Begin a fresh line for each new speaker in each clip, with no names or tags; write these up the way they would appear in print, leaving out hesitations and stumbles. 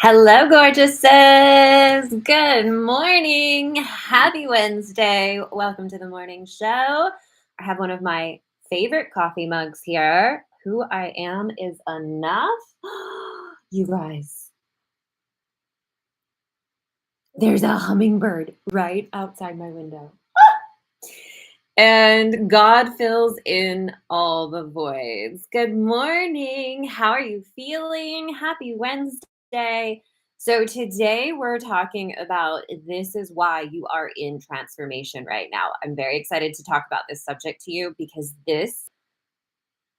Hello, gorgeouses. Good morning. Happy Wednesday. Welcome to the morning show. I have one of my favorite coffee mugs here. Who I am is enough. You guys, there's a hummingbird right outside my window. And God fills in all the voids. Good morning. How are you feeling? Happy Wednesday. So, today we're talking about this is why you are in transformation right now. I'm very excited to talk about this subject to you because this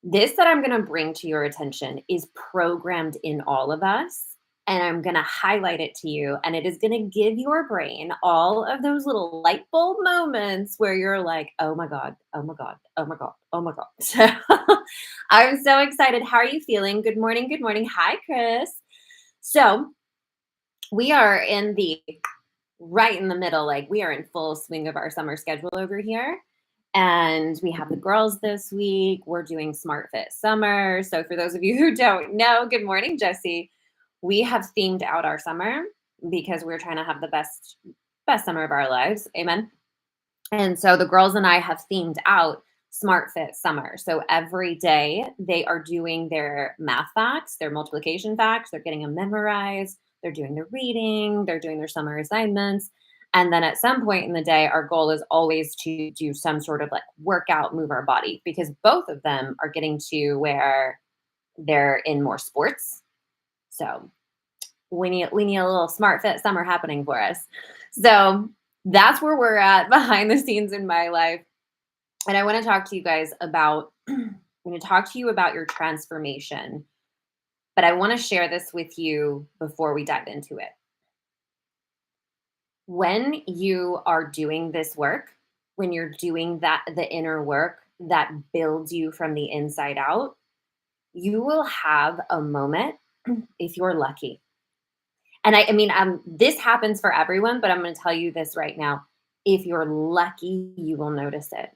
that I'm going to bring to your attention is programmed in all of us. And I'm going to highlight it to you. And it is going to give your brain all of those little light bulb moments where you're like, oh my God, oh my God, oh my God, oh my God. So I'm so excited. How are you feeling? Good morning. Good morning. Hi, Chris. So we are right in the middle, like we are in full swing of our summer schedule over here. And we have the girls this week. We're doing Smart Fit Summer. So for those of you who don't know, good morning, Jesse. We have themed out our summer because we're trying to have the best summer of our lives. Amen. And so the girls and I have themed out Smart Fit Summer. So every day they are doing their math facts, their multiplication facts, they're getting them memorized, they're doing their reading, they're doing their summer assignments. And then at some point in the day, our goal is always to do some sort of like workout, move our body, because both of them are getting to where they're in more sports. So we need a little Smart Fit Summer happening for us. So that's where we're at behind the scenes in my life. And I want to talk to you guys about I'm going to talk to you about your transformation. But I want to share this with you before we dive into it. When you are doing this work, when you're doing the inner work that builds you from the inside out, you will have a moment if you're lucky. And I mean, this happens for everyone, but I'm going to tell you this right now. If you're lucky, you will notice it.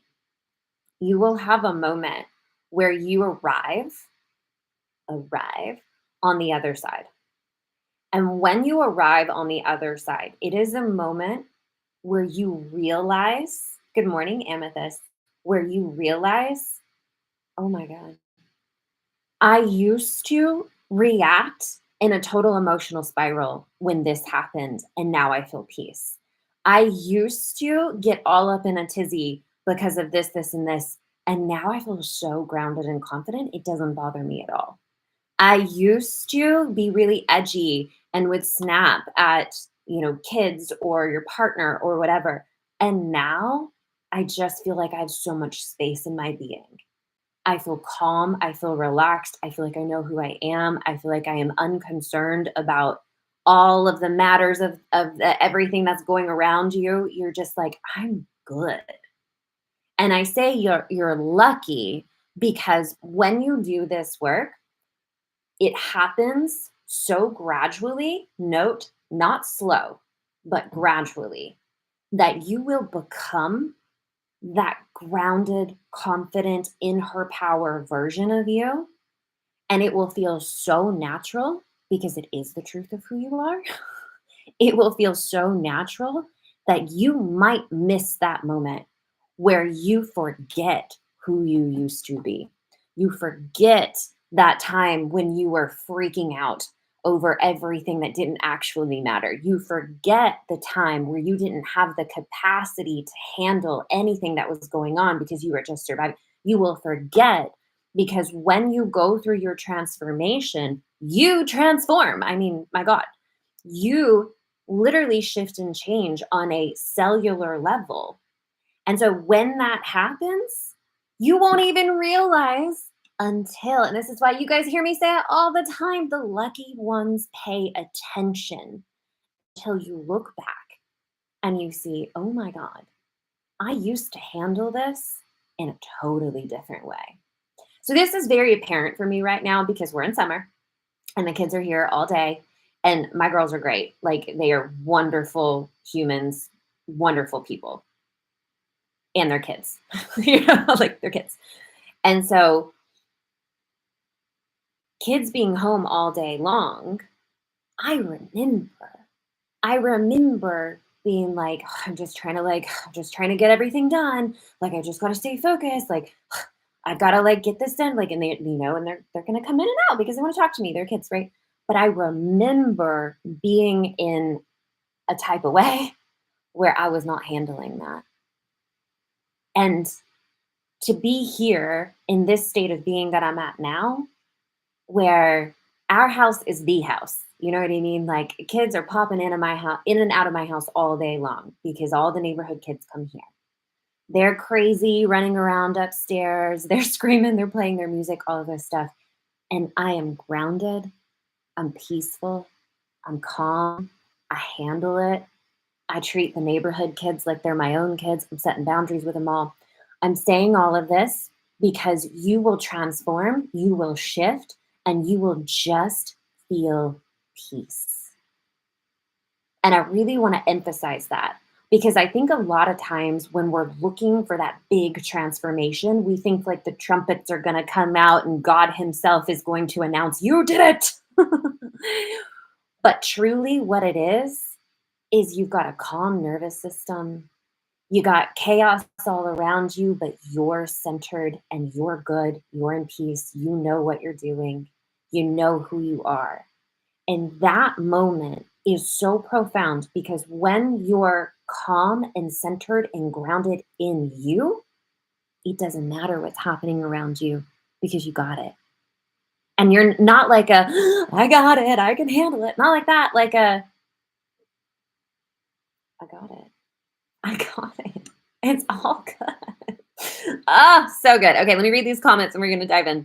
You will have a moment where you arrive on the other side. And when you arrive on the other side, it is a moment where you realize, good morning, Amethyst, where you realize, oh my God, I used to react in a total emotional spiral when this happened, and now I feel peace. I used to get all up in a tizzy because of this, this, and this, and now I feel so grounded and confident, it doesn't bother me at all. I used to be really edgy and would snap at, kids or your partner or whatever. And now I just feel like I have so much space in my being. I feel calm. I feel relaxed. I feel like I know who I am. I feel like I am unconcerned about all of the matters of everything that's going around you. You're just like, I'm good. And I say you're lucky because when you do this work, it happens so gradually, note, not slow, but gradually, that you will become that grounded, confident, in her power version of you. And it will feel so natural because it is the truth of who you are. It will feel so natural that you might miss that moment where you forget who you used to be. You forget that time when you were freaking out over everything that didn't actually matter. You forget the time where you didn't have the capacity to handle anything that was going on because you were just surviving. You will forget because when you go through your transformation, you transform. I mean, my God, you literally shift and change on a cellular level. And so when that happens, you won't even realize until, and this is why you guys hear me say it all the time, the lucky ones pay attention until you look back and you see, oh my God, I used to handle this in a totally different way. So this is very apparent for me right now because we're in summer and the kids are here all day. And my girls are great. Like they are wonderful humans, wonderful people, and their kids, like their kids. And so kids being home all day long, I remember. I remember being like, "Ugh, I'm just trying to get everything done. Like, I just gotta stay focused. Like, I gotta like get this done." Like, and and they're gonna come in and out because they want to talk to me. They're kids, right? But I remember being in a type of way where I was not handling that. And to be here in this state of being that I'm at now, where our house is the house. You know what I mean? Like kids are popping in and out of my house all day long because all the neighborhood kids come here. They're crazy, running around upstairs. They're screaming, they're playing their music, all of this stuff. And I am grounded. I'm peaceful. I'm calm. I handle it. I treat the neighborhood kids like they're my own kids. I'm setting boundaries with them all. I'm saying all of this because you will transform, you will shift, and you will just feel peace. And I really want to emphasize that because I think a lot of times when we're looking for that big transformation, we think like the trumpets are going to come out and God Himself is going to announce, "You did it." But truly, what it is you've got a calm nervous system. You got chaos all around you, but you're centered and you're good. You're in peace. You know what you're doing. You know who you are. And that moment is so profound because when you're calm and centered and grounded in you, it doesn't matter what's happening around you because you got it. And you're not like a, "I got it, I can handle it." Not like that, like a, "I got it. I got it. It's all good." Ah, so good. Okay, let me read these comments and we're going to dive in.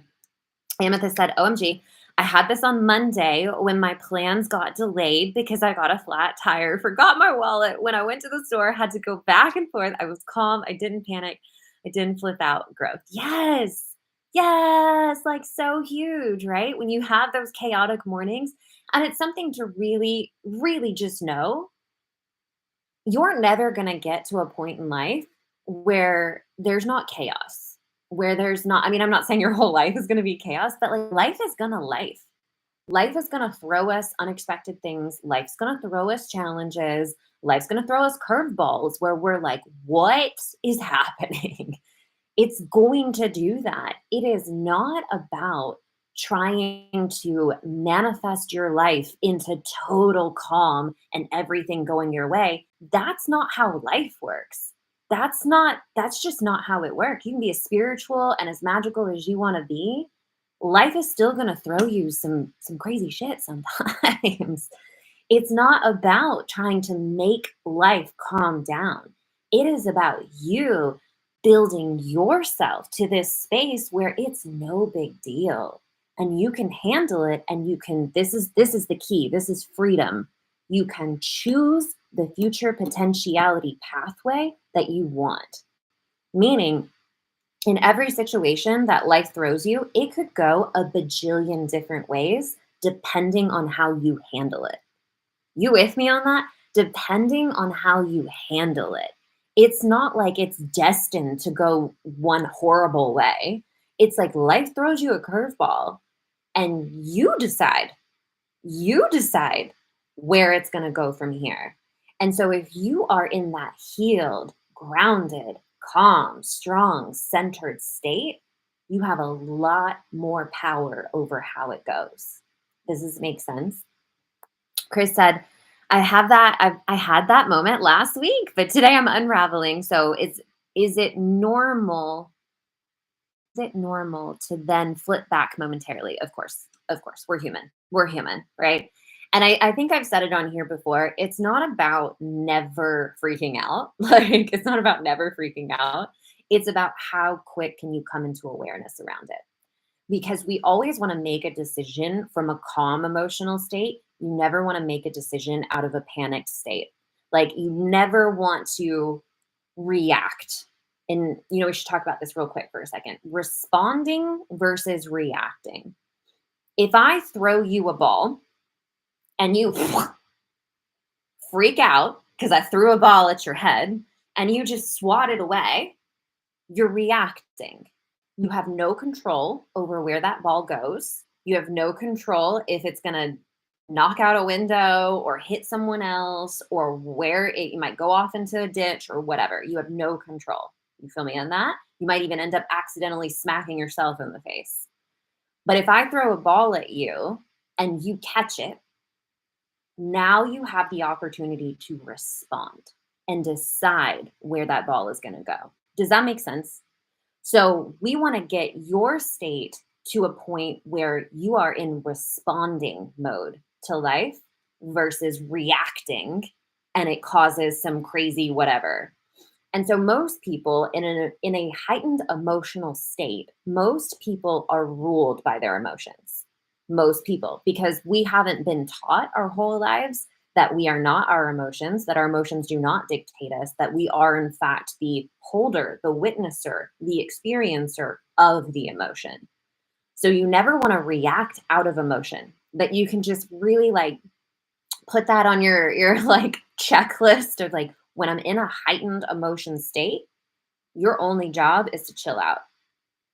Amethyst said, "OMG, I had this on Monday when my plans got delayed because I got a flat tire, forgot my wallet. When I went to the store, had to go back and forth. I was calm. I didn't panic. I didn't flip out. Growth." Yes. Yes. Like so huge, right? When you have those chaotic mornings, and it's something to really, really just know you're never going to get to a point in life where there's not chaos, where there's not, I mean, I'm not saying your whole life is going to be chaos, but like life is going to life. Life is going to throw us unexpected things. Life's going to throw us challenges. Life's going to throw us curveballs where we're like, what is happening? It's going to do that. It is not about trying to manifest your life into total calm and everything going your way. That's not how life works. That's just not how it works. You can be as spiritual and as magical as you want to be. Life is still going to throw you some crazy shit sometimes. It's not about trying to make life calm down. It is about you building yourself to this space where it's no big deal and you can handle it and you can this is the key. This is freedom. You can choose the future potentiality pathway that you want. Meaning in every situation that life throws you, it could go a bajillion different ways depending on how you handle it. You with me on that? Depending on how you handle it. It's not like it's destined to go one horrible way. It's like life throws you a curveball and you decide where it's going to go from here. And so if you are in that healed, grounded, calm, strong, centered state, you have a lot more power over how it goes. Does this make sense? Chris said, I had that moment last week, but today I'm unraveling. So is it normal? Is it normal to then flip back momentarily? Of course. Of course. We're human. We're human, right? And I think I've said it on here before. It's not about never freaking out. Like it's not about never freaking out. It's about how quick can you come into awareness around it because we always want to make a decision from a calm emotional state. You never want to make a decision out of a panicked state. Like you never want to react. And we should talk about this real quick for a second. Responding versus reacting. If I throw you a ball and you freak out because I threw a ball at your head and you just swat it away, you're reacting. You have no control over where that ball goes. You have no control if it's going to knock out a window or hit someone else or where it you might go off into a ditch or whatever. You have no control. You feel me on that? You might even end up accidentally smacking yourself in the face. But if I throw a ball at you and you catch it, now you have the opportunity to respond and decide where that ball is going to go. Does that make sense? So we want to get your state to a point where you are in responding mode to life versus reacting and it causes some crazy whatever. And so most people in a heightened emotional state, most people are ruled by their emotions. Most people, because we haven't been taught our whole lives that we are not our emotions, that our emotions do not dictate us, that we are in fact the holder, the witnesser, the experiencer of the emotion. So you never want to react out of emotion, that you can just really like put that on your like checklist of like when I'm in a heightened emotion state, your only job is to chill out.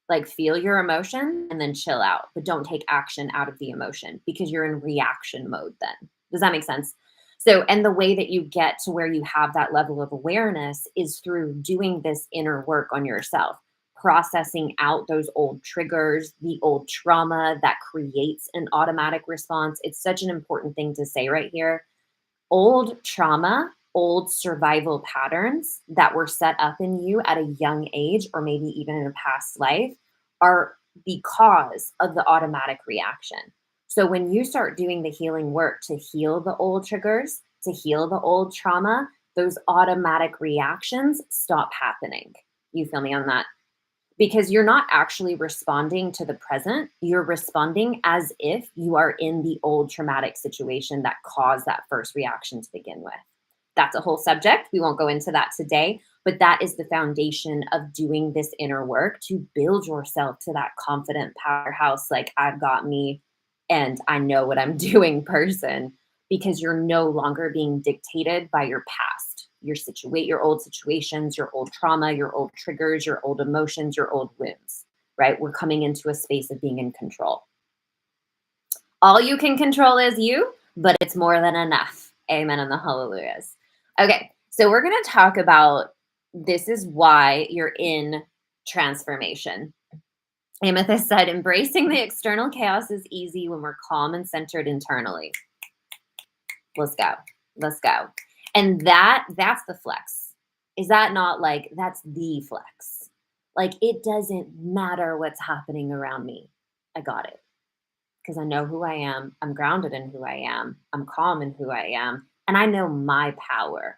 Like feel your emotion and then chill out, but don't take action out of the emotion because you're in reaction mode then. Does that make sense? So, and the way that you get to where you have that level of awareness is through doing this inner work on yourself, processing out those old triggers, the old trauma that creates an automatic response. It's such an important thing to say right here. Old trauma, old survival patterns that were set up in you at a young age, or maybe even in a past life, are the cause of the automatic reaction. So when you start doing the healing work to heal the old triggers, to heal the old trauma, those automatic reactions stop happening. You feel me on that? Because you're not actually responding to the present. You're responding as if you are in the old traumatic situation that caused that first reaction to begin with. That's a whole subject. We won't go into that today, but that is the foundation of doing this inner work to build yourself to that confident powerhouse, like I've got me and I know what I'm doing person, because you're no longer being dictated by your past, your old situations, your old trauma, your old triggers, your old emotions, your old wounds, right? We're coming into a space of being in control. All you can control is you, but it's more than enough. Amen and the hallelujahs. Okay, so we're going to talk about this is why you're in transformation. Amethyst said, embracing the external chaos is easy when we're calm and centered internally. Let's go. Let's go. And that's the flex. Is that not like that's the flex? Like it doesn't matter what's happening around me. I got it. Because I know who I am. I'm grounded in who I am. I'm calm in who I am. And I know my power.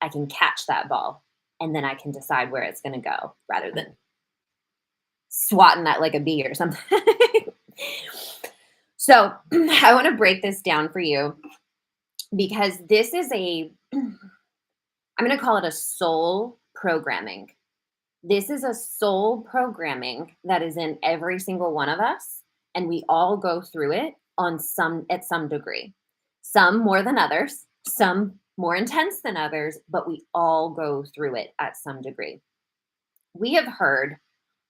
I can catch that ball and then I can decide where it's going to go rather than swatting that like a bee or something. So I want to break this down for you because this is I'm going to call it a soul programming. This is a soul programming that is in every single one of us, and we all go through it at some degree. Some more than others, some more intense than others, but we all go through it at some degree. We have heard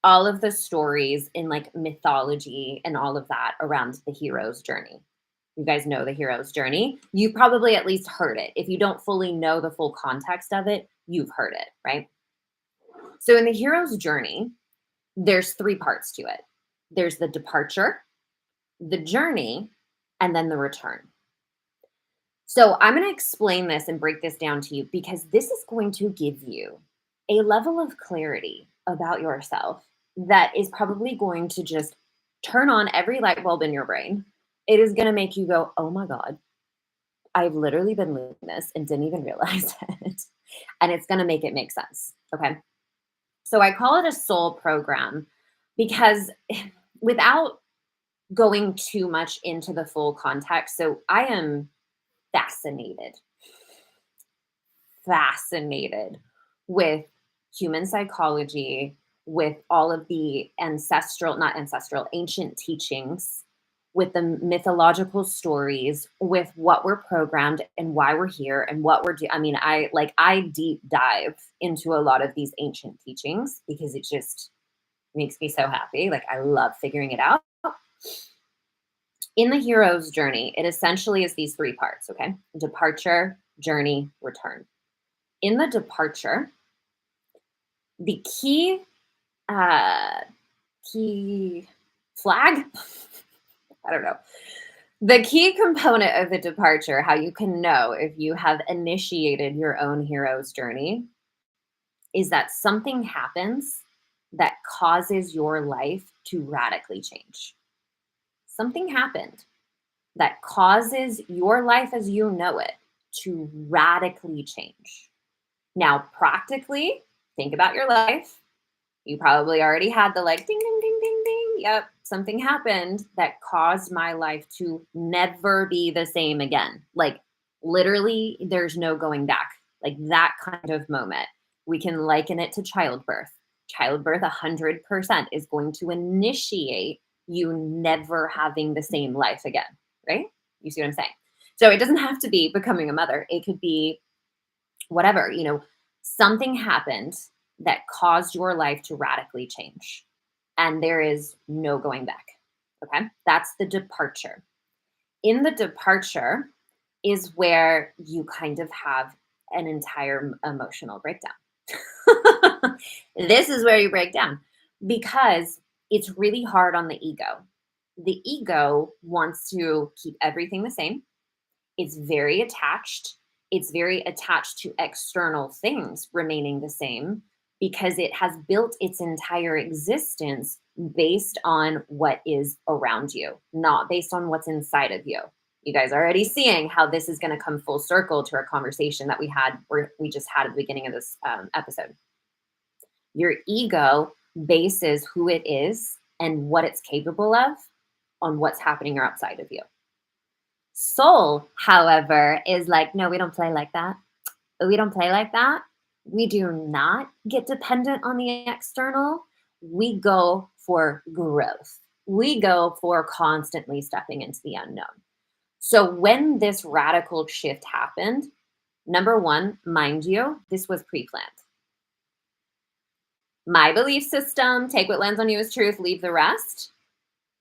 all of the stories in like mythology and all of that around the hero's journey. You guys know the hero's journey. You probably at least heard it. If you don't fully know the full context of it, you've heard it, right? So in the hero's journey, there's three parts to it. There's the departure, the journey, and then the return. So I'm going to explain this and break this down to you because this is going to give you a level of clarity about yourself that is probably going to just turn on every light bulb in your brain. It is going to make you go, oh my God, I've literally been living this and didn't even realize it. And it's going to make it make sense. Okay. So I call it a soul program because without going too much into the full context, so I am fascinated with human psychology, with all of the ancient teachings, with the mythological stories, with what we're programmed and why we're here and what we're doing. I mean, I deep dive into a lot of these ancient teachings because it just makes me so happy. Like I love figuring it out. In the hero's journey, it essentially is these three parts, okay? Departure, journey, return. In the departure, the uh, key flag, I don't know. The key component of the departure, how you can know if you have initiated your own hero's journey, is that something happens that causes your life to radically change. Something happened that causes your life as you know it to radically change. Now, practically, think about your life. You probably already had the like ding, ding, ding, ding, ding. Yep, something happened that caused my life to never be the same again. Like, literally, there's no going back. Like that kind of moment. We can liken it to childbirth. Childbirth, 100% is going to initiate you never having the same life again, right? You see what I'm saying? So it doesn't have to be becoming a mother, it could be whatever, something happened that caused your life to radically change. And there is no going back. Okay. That's the departure. In the departure is where you kind of have an entire emotional breakdown. This is where you break down because it's really hard on the ego. The ego wants to keep everything the same. It's very attached. It's very attached to external things remaining the same because it has built its entire existence based on what is around you, not based on what's inside of you. You guys are already seeing how this is going to come full circle to our conversation that we just had at the beginning of this episode. Your ego bases who it is and what it's capable of on what's happening outside of you. Soul, however, is like, no, we don't play like that. We don't play like that. We do not get dependent on the external. We go for growth. We go for constantly stepping into the unknown. So when this radical shift happened, number one, mind you, this was pre-planned. My belief system, take what lands on you as truth, leave the rest.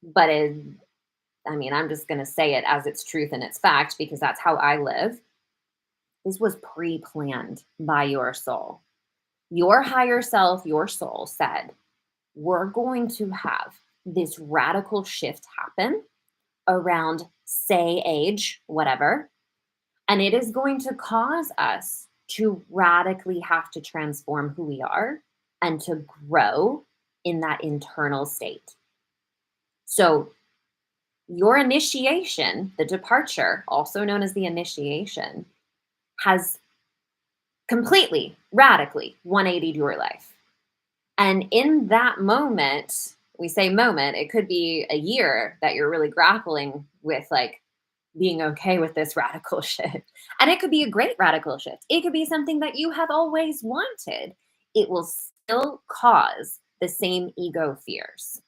But I'm just going to say it as its truth and its fact because that's how I live. This was pre-planned by your soul. Your higher self, your soul said, we're going to have this radical shift happen around, say, age, whatever. And it is going to cause us to radically have to transform who we are and to grow in that internal state. So your initiation, the departure, also known as the initiation, has completely, radically 180'd your life. And in that moment, we say moment, it could be a year that you're really grappling with like being okay with this radical shift. And it could be a great radical shift. It could be something that you have always wanted. It will still cause the same ego fears.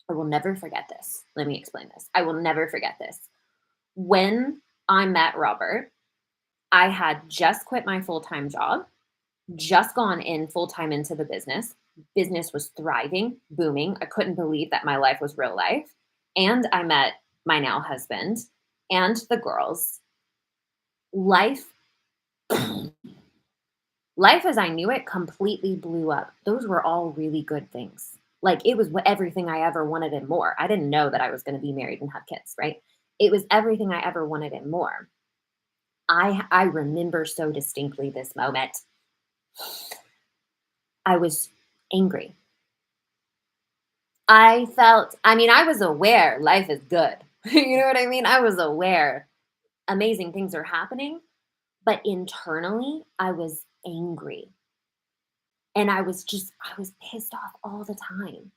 I will never forget this. Let me explain this. I will never forget this. When I met Robert, I had just quit my full-time job, just gone in full-time into the business. Business was thriving, booming. I couldn't believe that my life was real life. And I met my now husband and the girls. Life as I knew it completely blew up. Those were all really good things. Like it was everything I ever wanted and more. I didn't know that I was going to be married and have kids, right? It was everything I ever wanted and more. I remember so distinctly this moment. I was angry. I was aware life is good. You know what I mean? I was aware amazing things are happening, but internally I was angry. And I was pissed off all the time.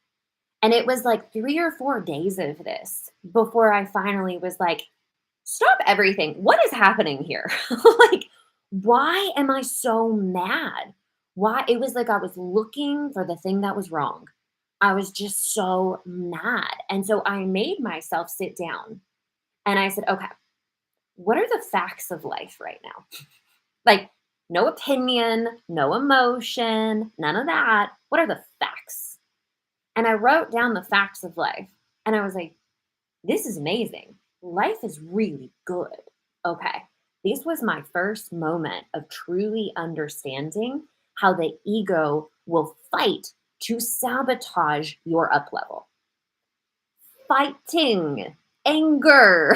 And it was like 3 or 4 days of this before I finally was like, stop everything. What is happening here? Like, why am I so mad? Why? It was like I was looking for the thing that was wrong. I was just so mad. And so I made myself sit down and I said, okay, what are the facts of life right now? Like, no opinion, no emotion, none of that. What are the facts? And I wrote down the facts of life. And I was like, This is amazing. Life is really good. Okay. This was my first moment of truly understanding how the ego will fight to sabotage your up level. Fighting, anger.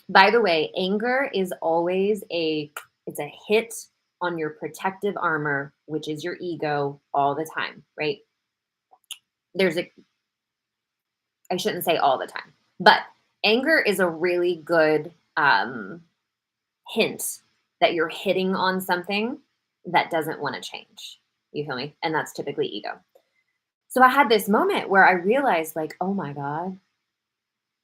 By the way, anger is always it's a hit on your protective armor, which is your ego all the time, right? There's a I shouldn't say all the time, but anger is a really good hint that you're hitting on something that doesn't want to change. You feel me? And that's typically ego. So I had this moment where I realized, like, oh my God,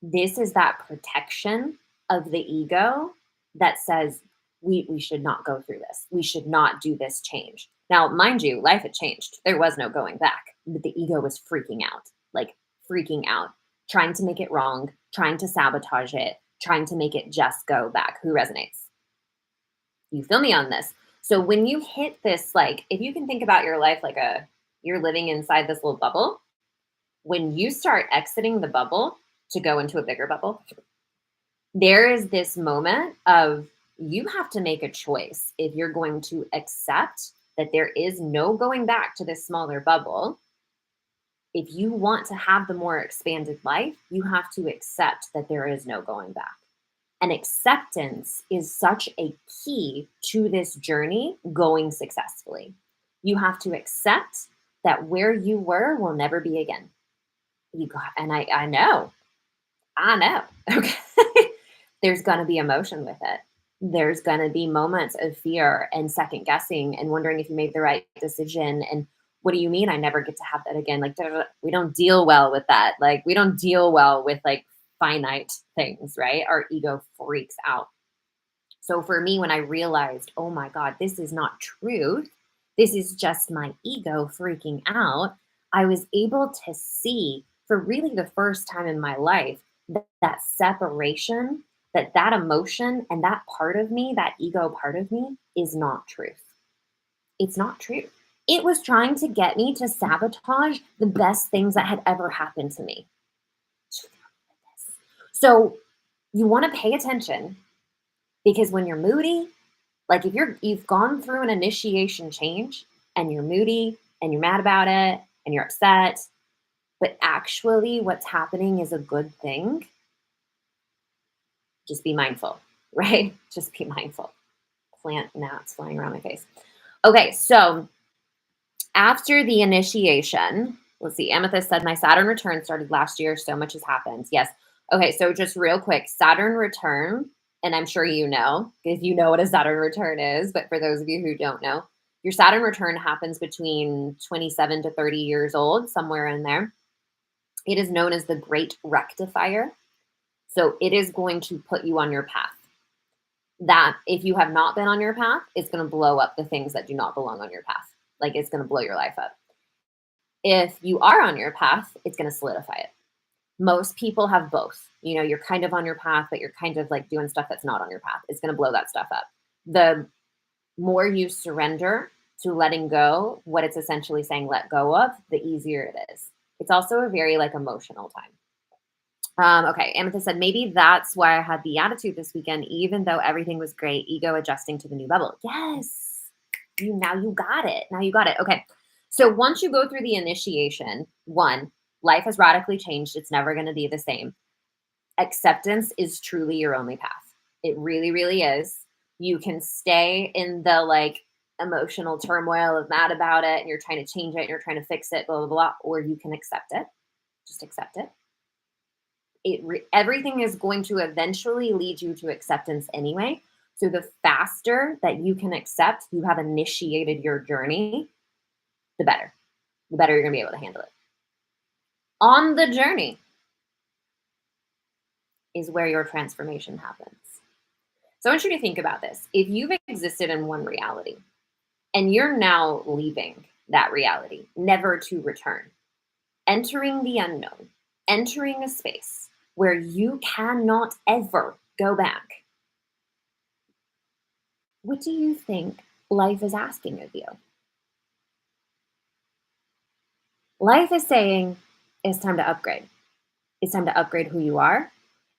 this is that protection of the ego that says we should not go through this. We should not do this change. Now, mind you, life had changed. There was no going back, but the ego was freaking out, like freaking out, trying to make it wrong, trying to sabotage it, trying to make it just go back. Who resonates? You feel me on this? So when you hit this, like, if you can think about your life like you're living inside this little bubble, when you start exiting the bubble to go into a bigger bubble, there is this moment of you have to make a choice if you're going to accept that there is no going back to this smaller bubble. If you want to have the more expanded life, you have to accept that there is no going back. And acceptance is such a key to this journey going successfully. You have to accept that where you were will never be again. And I know. Okay. There's going to be emotion with it. There's going to be moments of fear and second guessing and wondering if you made the right decision. And what do you mean I never get to have that again? Like, we don't deal well with that. Like, we don't deal well with like finite things, right? Our ego freaks out. So for me, when I realized, oh my God, this is not truth, this is just my ego freaking out, I was able to see for really the first time in my life that separation, that emotion and that part of me, that ego part of me is not truth. It's not true. It was trying to get me to sabotage the best things that had ever happened to me. So you want to pay attention because when you're moody, like if you've gone through an initiation change and you're moody and you're mad about it and you're upset, but actually what's happening is a good thing, just be mindful, right? Just be mindful. Plant gnats flying around my face. Okay, so after the initiation, let's see, Amethyst said, my Saturn return started last year. So much has happened. Yes. Okay, so just real quick, Saturn return, and I'm sure you know, because you know what a Saturn return is, but for those of you who don't know, your Saturn return happens between 27 to 30 years old, somewhere in there. It is known as the Great Rectifier. So it is going to put you on your path. That if you have not been on your path, it's going to blow up the things that do not belong on your path. Like it's going to blow your life up. If you are on your path, it's going to solidify it. Most people have both. You know, you're kind of on your path, but you're kind of like doing stuff that's not on your path. It's going to blow that stuff up. The more you surrender to letting go, what it's essentially saying let go of, the easier it is. It's also a very like emotional time. Okay, Amethyst said, maybe that's why I had the attitude this weekend, even though everything was great, ego adjusting to the new bubble. Yes, now you got it. Now you got it. Okay, so once you go through the initiation, one, life has radically changed. It's never going to be the same. Acceptance is truly your only path. It really, really is. You can stay in the like emotional turmoil of mad about it and you're trying to change it and you're trying to fix it, blah, blah, blah, or you can accept it. Just accept it. Everything is going to eventually lead you to acceptance anyway. So the faster that you can accept you have initiated your journey, the better. The better you're going to be able to handle it. On the journey is where your transformation happens. So I want you to think about this. If you've existed in one reality and you're now leaving that reality, never to return, entering the unknown, entering a space where you cannot ever go back, what do you think life is asking of you? Life is saying, it's time to upgrade. It's time to upgrade who you are.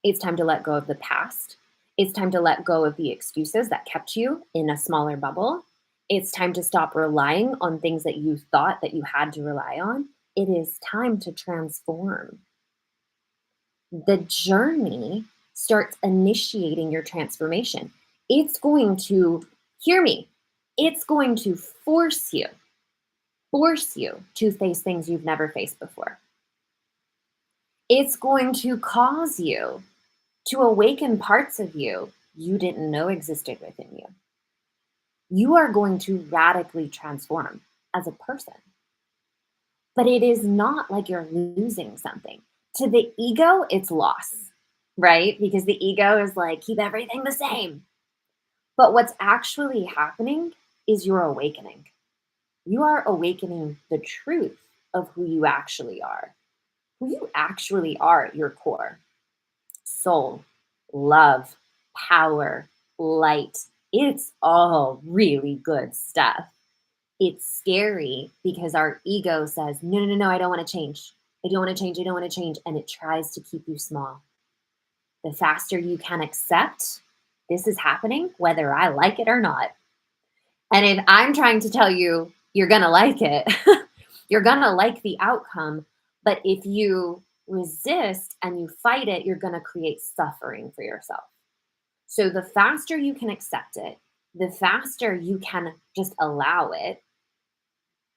It's time to let go of the past. It's time to let go of the excuses that kept you in a smaller bubble. It's time to stop relying on things that you thought that you had to rely on. It is time to transform. The journey starts initiating your transformation. It's going to, hear me, it's going to force you to face things you've never faced before. It's going to cause you to awaken parts of you you didn't know existed within you. You are going to radically transform as a person. But it is not like you're losing something. To the ego, it's loss, right? Because the ego is like, keep everything the same. But what's actually happening is you're awakening. You are awakening the truth of who you actually are. Who you actually are at your core: soul, love, power, light. It's all really good stuff. It's scary because our ego says, no, no, no, no, I don't want to change. I don't want to change. I don't want to change. And it tries to keep you small. The faster you can accept this is happening, whether I like it or not. And if I'm trying to tell you, you're going to like it, you're going to like the outcome. But if you resist and you fight it, you're going to create suffering for yourself. So the faster you can accept it, the faster you can just allow it,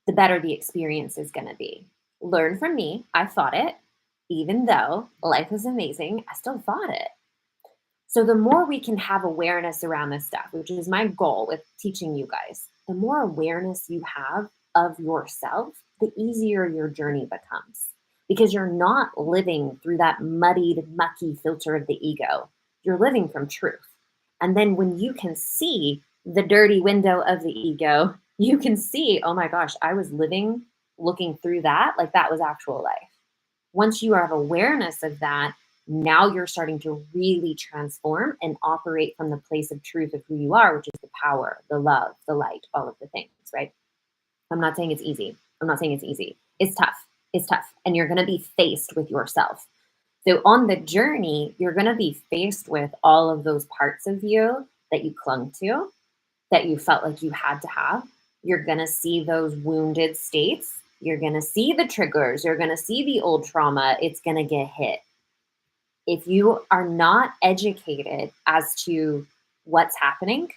the better the experience is going to be. Learn from me. I fought it. Even though life is amazing, I still fought it. So the more we can have awareness around this stuff, which is my goal with teaching you guys, the more awareness you have of yourself, the easier your journey becomes. Because you're not living through that muddied, mucky filter of the ego. You're living from truth. And then when you can see the dirty window of the ego, you can see, oh my gosh, I was living, looking through that like that was actual life. Once you have awareness of that, now you're starting to really transform and operate from the place of truth of who you are, which is the power, the love, the light, all of the things, right? I'm not saying it's easy. I'm not saying it's easy. It's tough. It's tough. And you're going to be faced with yourself. So on the journey, you're going to be faced with all of those parts of you that you clung to, that you felt like you had to have. You're going to see those wounded states. You're going to see the triggers. You're going to see the old trauma. It's going to get hit. If you are not educated as to what's happening,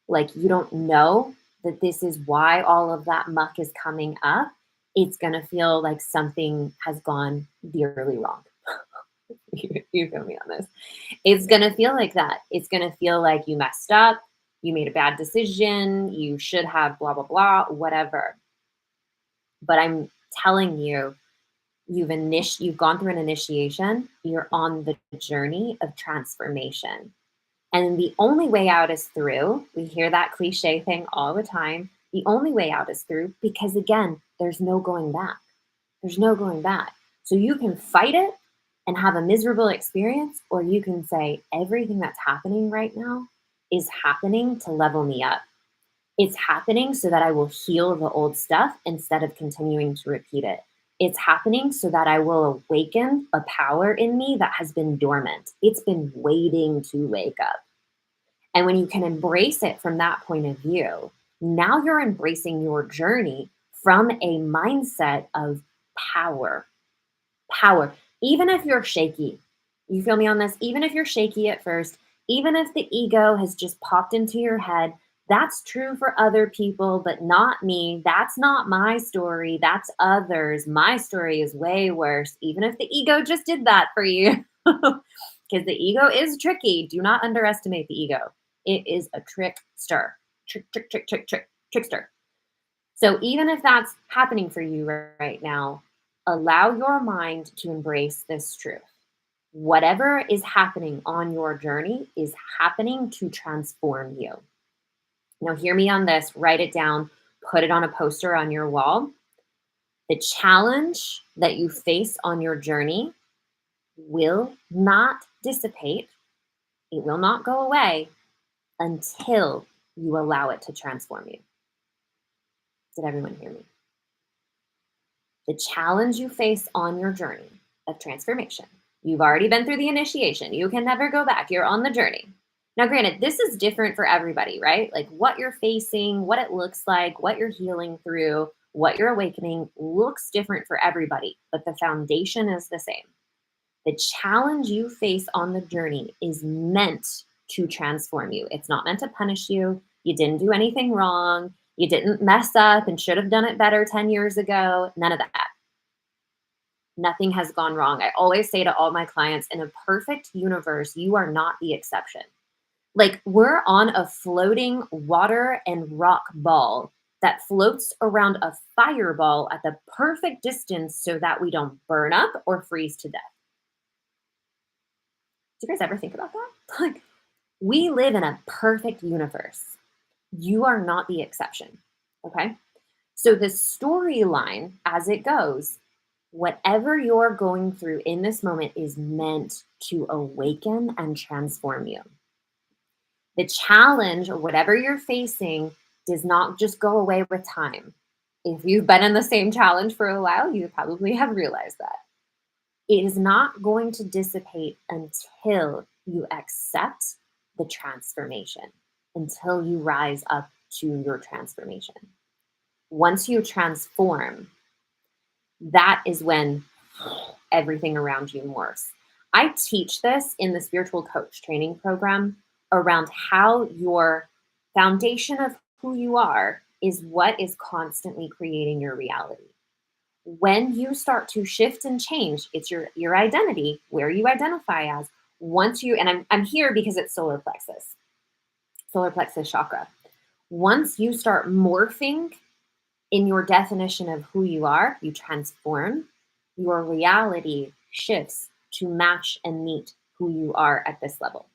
like you don't know that this is why all of that muck is coming up, it's going to feel like something has gone dearly wrong. You feel me on this? It's going to feel like that. It's going to feel like you messed up, you made a bad decision, you should have blah, blah, blah, whatever. But I'm telling you, you've gone through an initiation, you're on the journey of transformation. And the only way out is through. We hear that cliche thing all the time. The only way out is through because, again, there's no going back. There's no going back. So you can fight it and have a miserable experience, or you can say, everything that's happening right now is happening to level me up. It's happening so that I will heal the old stuff instead of continuing to repeat it. It's happening so that I will awaken a power in me that has been dormant. It's been waiting to wake up. And when you can embrace it from that point of view, now you're embracing your journey from a mindset of power. Power. Even if you're shaky, you feel me on this? Even if you're shaky at first, even if the ego has just popped into your head, that's true for other people, but not me. That's not my story. That's others. My story is way worse, even if the ego just did that for you. Because the ego is tricky. Do not underestimate the ego. It is a trickster. Trickster. So even if that's happening for you right now, allow your mind to embrace this truth. Whatever is happening on your journey is happening to transform you. Now, hear me on this, write it down, put it on a poster on your wall. The challenge that you face on your journey will not dissipate, it will not go away until you allow it to transform you. Did everyone hear me? The challenge you face on your journey of transformation You've already been through the initiation. You can never go back. You're on the journey. Now, granted, this is different for everybody, right? Like what you're facing, what it looks like, what you're healing through, what you're awakening looks different for everybody, but the foundation is the same. The challenge you face on the journey is meant to transform you. It's not meant to punish you. You didn't do anything wrong. You didn't mess up and should have done it better 10 years ago. None of that. Nothing has gone wrong. I always say to all my clients, in a perfect universe, you are not the exception. Like we're on a floating water and rock ball that floats around a fireball at the perfect distance so that we don't burn up or freeze to death. Do you guys ever think about that? Like, we live in a perfect universe. You are not the exception. Okay. So, the storyline as it goes, whatever you're going through in this moment is meant to awaken and transform you. The challenge or whatever you're facing does not just go away with time. If you've been in the same challenge for a while, you probably have realized that. It is not going to dissipate until you accept the transformation, until you rise up to your transformation. Once you transform, that is when everything around you morphs. I teach this in the spiritual coach training program around how your foundation of who you are is what is constantly creating your reality. When you start to shift and change, it's your identity, where you identify as. Once you, and I'm here because it's solar plexus chakra. Once you start morphing in your definition of who you are, you transform, your reality shifts to match and meet who you are at this level.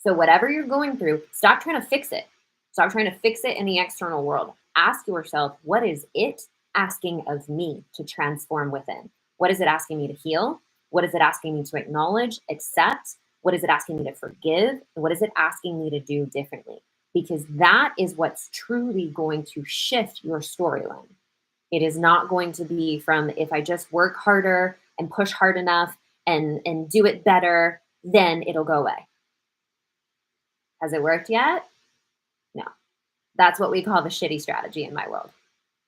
So whatever you're going through, stop trying to fix it. Stop trying to fix it in the external world. Ask yourself, what is it asking of me to transform within? What is it asking me to heal? What is it asking me to acknowledge, accept? What is it asking me to forgive? And what is it asking me to do differently? Because that is what's truly going to shift your storyline. It is not going to be from if I just work harder and push hard enough and do it better, then it'll go away. Has it worked yet? No. That's what we call the shitty strategy in my world.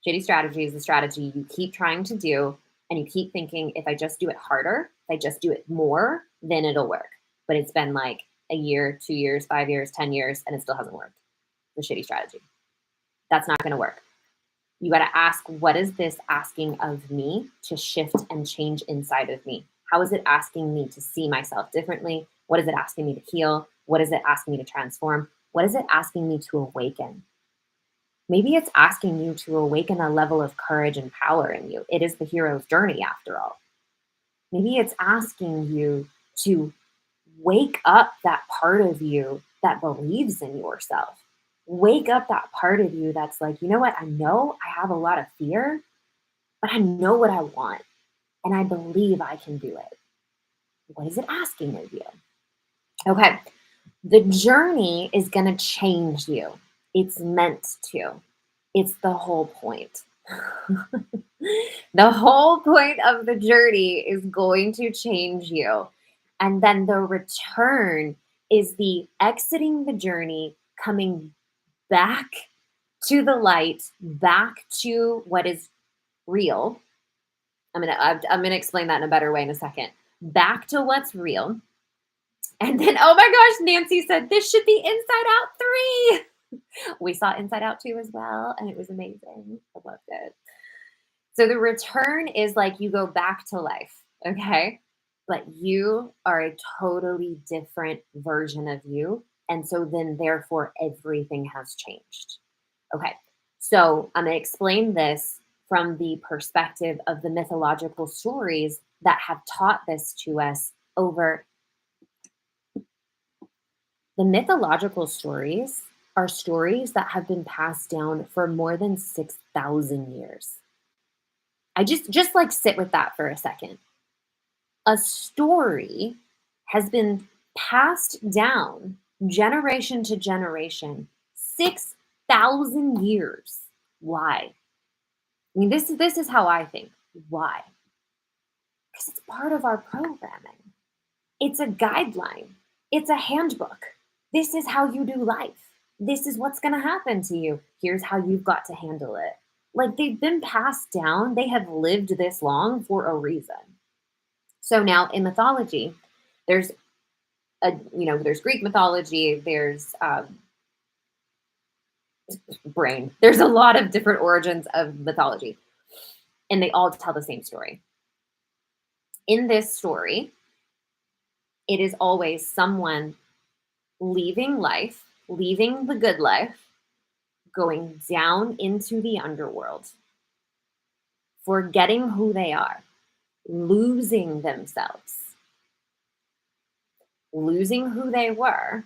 Shitty strategy is the strategy you keep trying to do and you keep thinking, if I just do it harder, if I just do it more, then it'll work. But it's been like a year, 2 years, 5 years, 10 years, and it still hasn't worked. The shitty strategy. That's not going to work. You got to ask, what is this asking of me to shift and change inside of me? How is it asking me to see myself differently? What is it asking me to heal? What is it asking me to transform? What is it asking me to awaken? Maybe it's asking you to awaken a level of courage and power in you. It is the hero's journey after all. Maybe it's asking you to wake up that part of you that believes in yourself. Wake up that part of you that's like, you know what? I know I have a lot of fear, but I know what I want. And I believe I can do it. What is it asking of you? Okay. The journey is going to change you. It's meant to. It's the whole point. The whole point of the journey is going to change you. And then the return is the exiting the journey, coming back to the light, back to what is real. I'm gonna explain that in a better way in a second. Back to what's real. And then, oh my gosh, Nancy said this should be Inside Out 3. We saw Inside Out 2 as well, and it was amazing. I loved it. So the return is like you go back to life, okay? But you are a totally different version of you. And so then, therefore, everything has changed. Okay, so I'm going to explain this from the perspective of the mythological stories that have taught this to us over. The mythological stories are stories that have been passed down for more than 6,000 years. I just like sit with that for a second. A story has been passed down generation to generation, 6,000 years. Why? I mean, this is how I think. Why? because it's part of our programming. It's a guideline. It's a handbook. This is how you do life. This is what's going to happen to you. Here's how you've got to handle it. Like they've been passed down. They have lived this long for a reason. So now in mythology, there's there's Greek mythology, there's brain. There's a lot of different origins of mythology, and they all tell the same story. In this story, it is always someone leaving life, leaving the good life, going down into the underworld, forgetting who they are, losing themselves, losing who they were,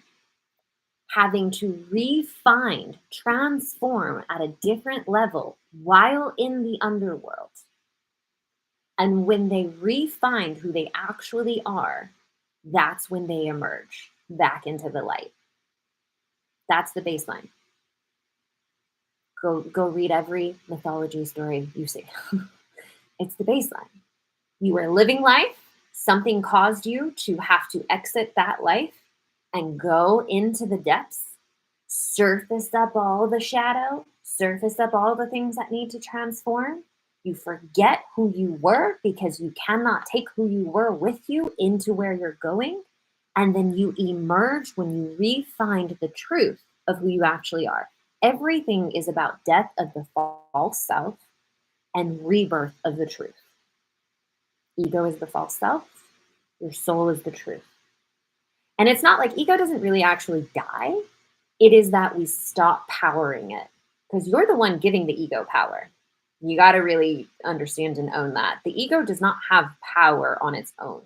having to refine, transform at a different level while in the underworld. And when they refine who they actually are, that's when they emerge back into the light. That's the baseline. Go read every mythology story you see. It's the baseline. You were living life, something caused you to have to exit that life and go into the depths, surface up all the shadow, surface up all the things that need to transform. You forget who you were because you cannot take who you were with you into where you're going. And then you emerge when you refind the truth of who you actually are. Everything is about death of the false self and rebirth of the truth. Ego is the false self. Your soul is the truth. And it's not like ego doesn't really actually die. It is that we stop powering it because you're the one giving the ego power. You got to really understand and own that. The ego does not have power on its own.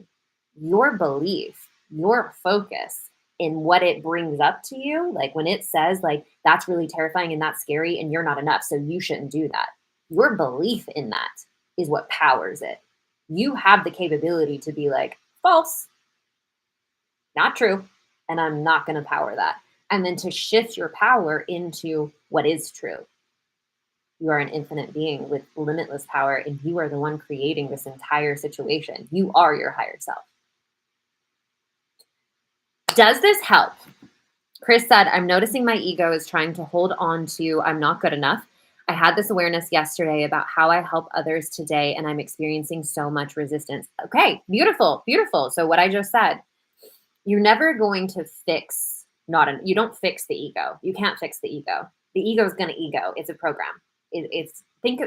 Your belief, your focus in what it brings up to you, like when it says like, that's really terrifying and that's scary and you're not enough, so you shouldn't do that. Your belief in that is what powers it. You have the capability to be like, false, not true, and I'm not going to power that. And then to shift your power into what is true. You are an infinite being with limitless power, and you are the one creating this entire situation. You are your higher self. Does this help? Chris said, I'm noticing my ego is trying to hold on to I'm not good enough. I had this awareness yesterday about how I help others today, and I'm experiencing so much resistance. Okay, beautiful, beautiful. So what I just said, you're never going to fix, you don't fix the ego. You can't fix the ego. The ego is going to ego. It's a program.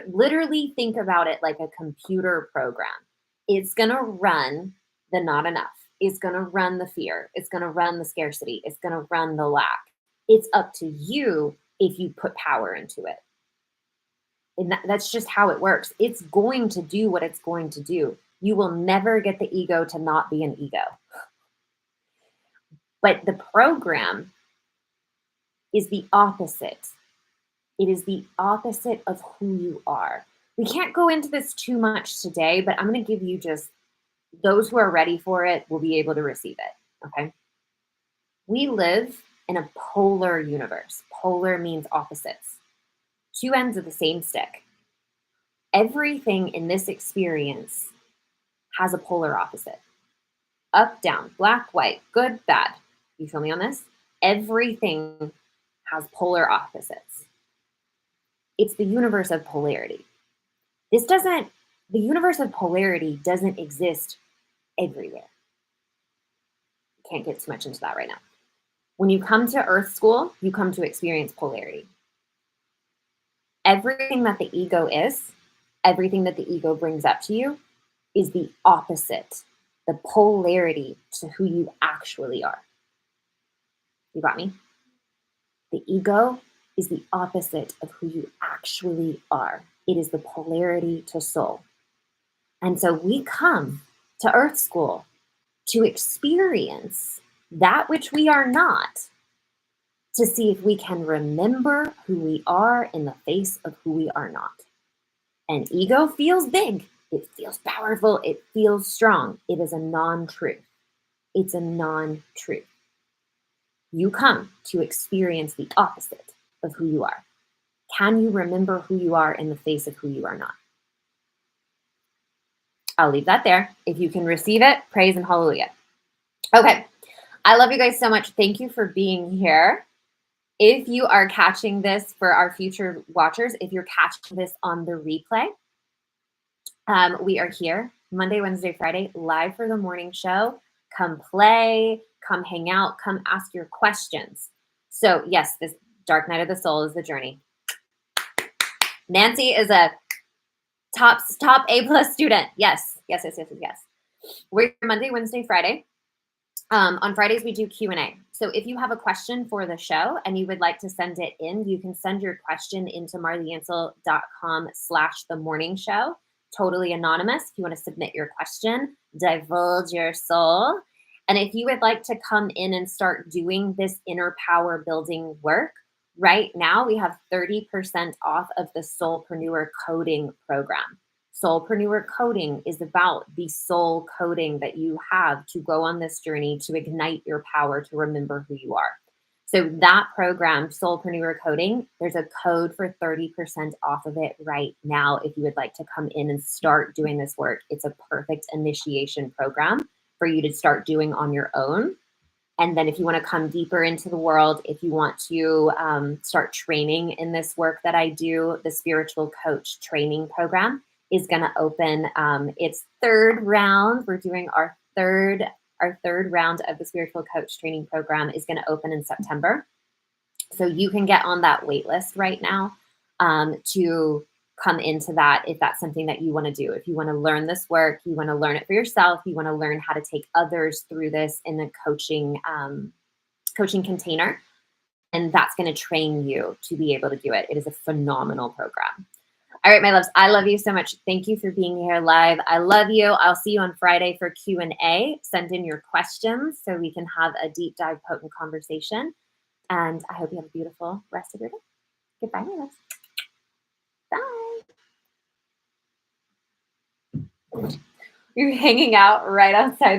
Literally think about it like a computer program. It's going to run the not enough. It's going to run the fear. It's going to run the scarcity. It's going to run the lack. It's up to you if you put power into it. And that's just how it works. It's going to do what it's going to do. You will never get the ego to not be an ego. But the program is the opposite. It is the opposite of who you are. We can't go into this too much today, but I'm going to give you just those who are ready for it will be able to receive it. Okay. We live in a polar universe. Polar means opposites. Two ends of the same stick. Everything in this experience has a polar opposite. Up, down, black, white, good, bad. You feel me on this? Everything has polar opposites. It's the universe of polarity. The universe of polarity doesn't exist everywhere. Can't get too much into that right now. When you come to Earth School, you come to experience polarity. Everything that the ego is, everything that the ego brings up to you is the opposite, the polarity to who you actually are. You got me? The ego is the opposite of who you actually are. It is the polarity to soul. And so we come to Earth School to experience that which we are not, to see if we can remember who we are in the face of who we are not. And ego feels big. It feels powerful. It feels strong. It is a non-truth. It's a non-truth. You come to experience the opposite of who you are. Can you remember who you are in the face of who you are not? I'll leave that there. If you can receive it, praise and hallelujah. Okay. I love you guys so much. Thank you for being here. If you are catching this for our future watchers, if you're catching this on the replay, we are here Monday, Wednesday, Friday, live for the morning show. Come play, come hang out, come ask your questions. So yes, this dark night of the soul is the journey. Nancy is a top A+ student. Yes. We're here Monday, Wednesday, Friday. On Fridays, we do Q&A. So if you have a question for the show and you would like to send it in, you can send your question into marlyansel.com/themorningshow. Totally anonymous. If you want to submit your question, divulge your soul. And if you would like to come in and start doing this inner power building work, right now we have 30% off of the Soulpreneur Coding Program. Soulpreneur Coding is about the soul coding that you have to go on this journey to ignite your power to remember who you are. So that program, Soulpreneur Coding, there's a code for 30% off of it right now if you would like to come in and start doing this work. It's a perfect initiation program for you to start doing on your own. And then if you want to come deeper into the world, if you want to start training in this work that I do, the Spiritual Coach Training Program is going to open its third round. We're doing our third round of the Spiritual Coach Training Program is going to open in September. So you can get on that wait list right now to come into that if that's something that you want to do. If you want to learn this work, you want to learn it for yourself, you want to learn how to take others through this in the coaching container, and that's going to train you to be able to do it. It is a phenomenal program. All right, my loves, I love you so much. Thank you for being here live. I love you. I'll see you on Friday for Q&A. Send in your questions so we can have a deep dive, potent conversation. And I hope you have a beautiful rest of your day. Goodbye, my loves. Bye. You're hanging out right outside